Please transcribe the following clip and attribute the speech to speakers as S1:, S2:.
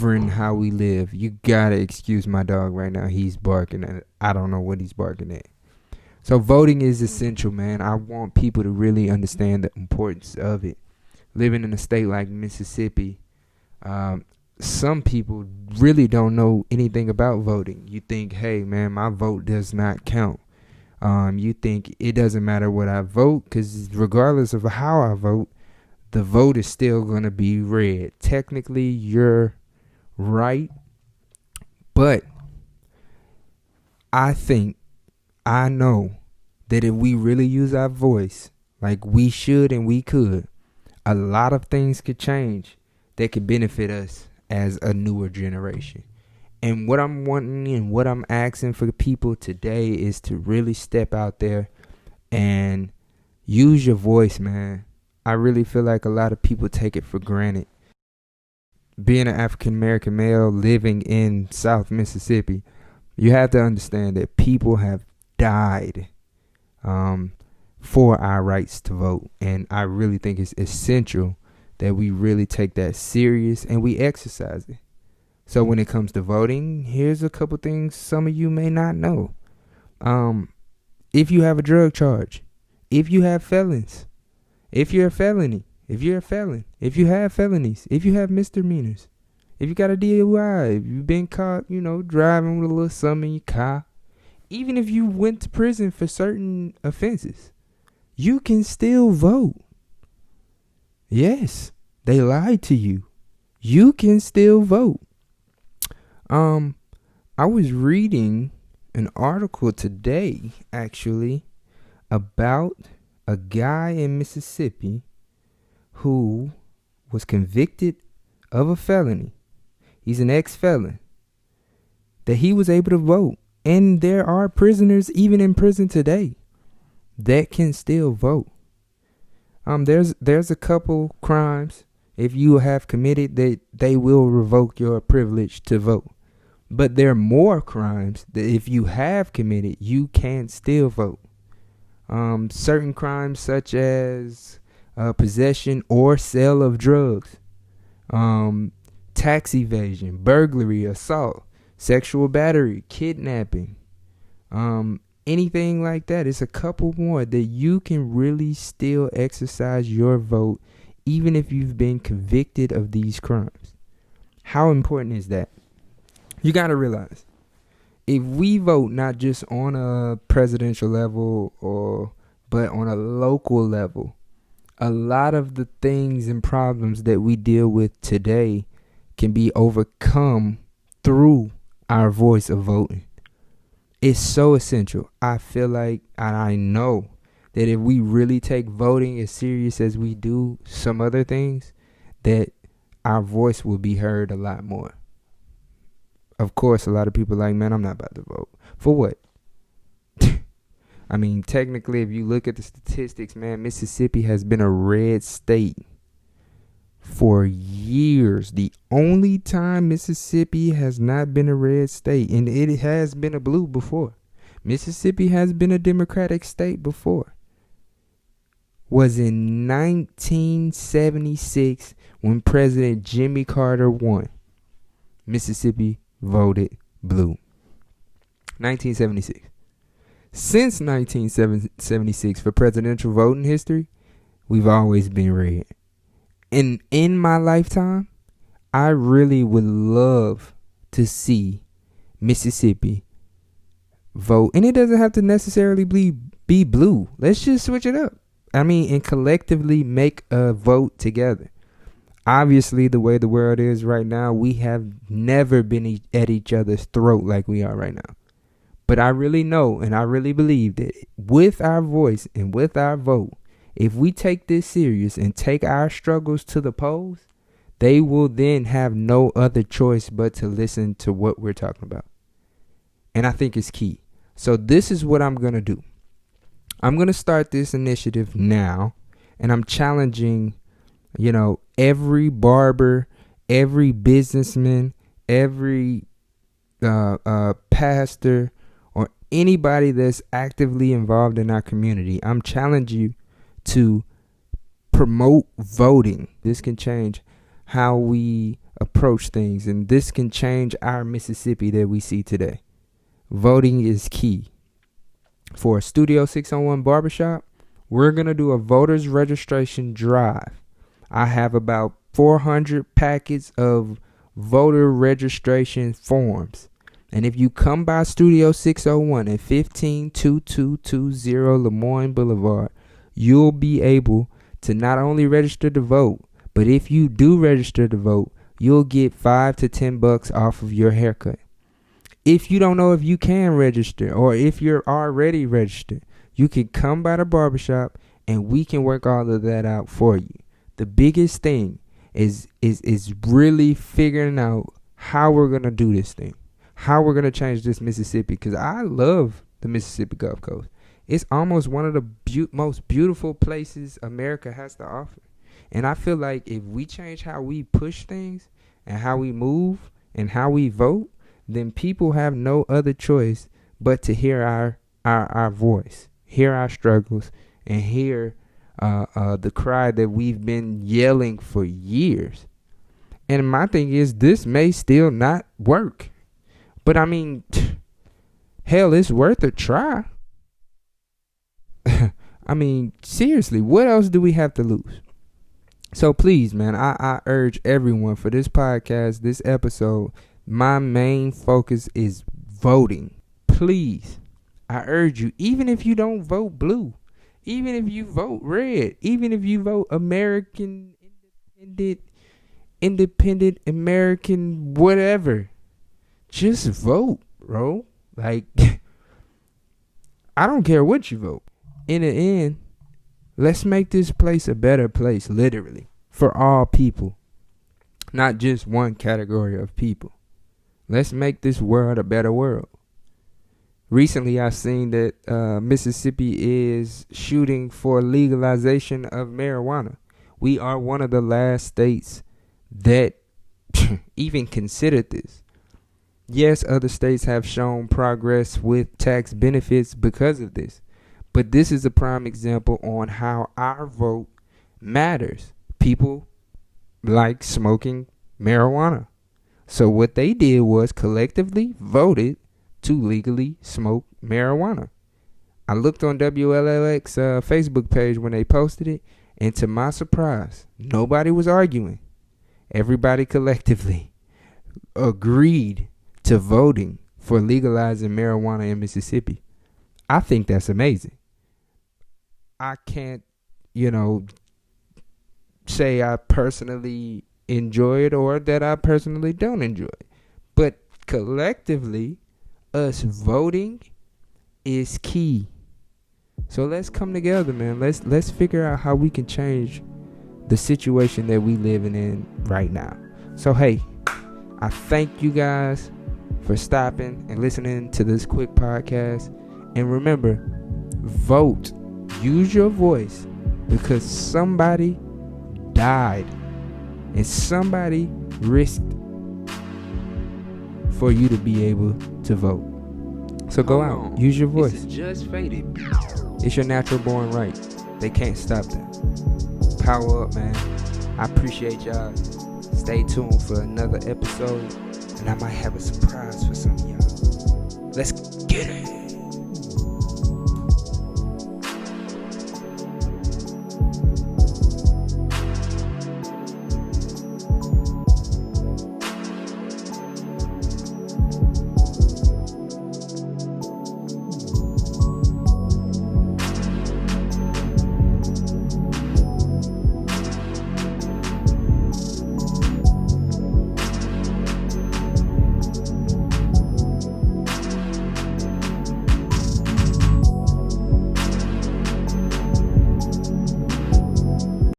S1: govern how we live. You gotta excuse my dog right now. He's barking at it. I don't know what he's barking at. So voting is essential, man. I want people to really understand the importance of it. Living in a state like Mississippi, some people really don't know anything about voting. You think, hey, man, my vote does not count. You think it doesn't matter what I vote, because regardless of how I vote, the vote is still going to be read. Technically, you're right. But I know that if we really use our voice like we should and we could, a lot of things could change that could benefit us as a newer generation. And what I'm wanting and what I'm asking for people today is to really step out there and use your voice, man. I really feel like a lot of people take it for granted. Being an African American male living in South Mississippi, you have to understand that people have died for our rights to vote. And I really think it's essential that we really take that serious and we exercise it. So when it comes to voting, here's a couple things some of you may not know. If you have a drug charge, if you have felons, if you're a felony, if you're a felon, if you have felonies, if you have misdemeanors, if you got a DUI, if you've been caught, driving with a little something in your car, even if you went to prison for certain offenses, you can still vote. Yes, they lied to you. You can still vote. I was reading an article today, actually, about a guy in Mississippi who was convicted of a felony. He's an ex-felon. That he was able to vote. And there are prisoners even in prison today that can still vote. There's a couple crimes, if you have committed, that they will revoke your privilege to vote. But there are more crimes that if you have committed, you can still vote. Certain crimes such as possession or sale of drugs, tax evasion, burglary, assault, sexual battery, kidnapping, anything like that. It's a couple more that you can really still exercise your vote even if you've been convicted of these crimes. How important is that? You got to realize, if we vote not just on a presidential level but on a local level, a lot of the things and problems that we deal with today can be overcome through our voice of voting. It's so essential. I feel like, and I know that if we really take voting as serious as we do some other things, that our voice will be heard a lot more. Of course, a lot of people are like, man, I'm not about to vote. For what? I mean, technically, if you look at the statistics, man, Mississippi has been a red state for years. The only time Mississippi has not been a red state, and it has been a blue before. Mississippi has been a Democratic state before. Was in 1976 when President Jimmy Carter won. Mississippi voted blue. 1976. Since 1976, for presidential voting history, we've always been red. And in my lifetime, I really would love to see Mississippi vote. And it doesn't have to necessarily be blue. Let's just switch it up. And collectively make a vote together. Obviously, the way the world is right now, we have never been at each other's throat like we are right now. But I really know and I really believe that with our voice and with our vote, if we take this serious and take our struggles to the polls, they will then have no other choice but to listen to what we're talking about. And I think it's key. So this is what I'm going to do. I'm going to start this initiative now, and I'm challenging every barber, every businessman, every pastor, or anybody that's actively involved in our community. I'm challenging you to promote voting. This can change how we approach things, and this can change our Mississippi that we see today. Voting is key. For Studio 601 Barbershop, we're going to do a voters registration drive. I have about 400 packets of voter registration forms. And if you come by Studio 601 at 152220 Lemoyne Boulevard, you'll be able to not only register to vote, but if you do register to vote, you'll get $5 to $10 off of your haircut. If you don't know if you can register or if you're already registered, you can come by the barbershop and we can work all of that out for you. The biggest thing is really figuring out how we're going to do this thing, how we're going to change this Mississippi, because I love the Mississippi Gulf Coast. It's almost one of the most beautiful places America has to offer. And I feel like if we change how we push things and how we move and how we vote, then people have no other choice but to hear our voice, hear our struggles, and hear the cry that we've been yelling for years. And my thing is, this may still not work. But I mean, hell, it's worth a try. I mean, seriously, what else do we have to lose? So please, man, I urge everyone for this podcast, this episode, my main focus is voting. Please, I urge you, even if you don't vote blue, even if you vote red, even if you vote American, independent American, whatever, just vote, bro. Like, I don't care what you vote. In the end, let's make this place a better place, literally, for all people, not just one category of people. Let's make this world a better world. Recently, I've seen that Mississippi is shooting for legalization of marijuana. We are one of the last states that even considered this. Yes, other states have shown progress with tax benefits because of this. But this is a prime example on how our vote matters. People like smoking marijuana. So what they did was collectively voted to legally smoke marijuana. I looked on WLLX Facebook page when they posted it, and to my surprise, nobody was arguing. Everybody collectively agreed to voting for legalizing marijuana in Mississippi. I think that's amazing. I can't, say I personally enjoy it or that I personally don't enjoy it. But collectively, us voting is key. So let's come together, man. Let's figure out how we can change the situation that we living in right now. So hey, I thank you guys for stopping and listening to this quick podcast. And remember, vote. Use your voice, because somebody died and somebody risked for you to be able to vote. So go out, use your voice. This is just faded. It's your natural born right. They can't stop that. Power up, man. I appreciate y'all. Stay tuned for another episode, and I might have a surprise for some of y'all. Let's get it.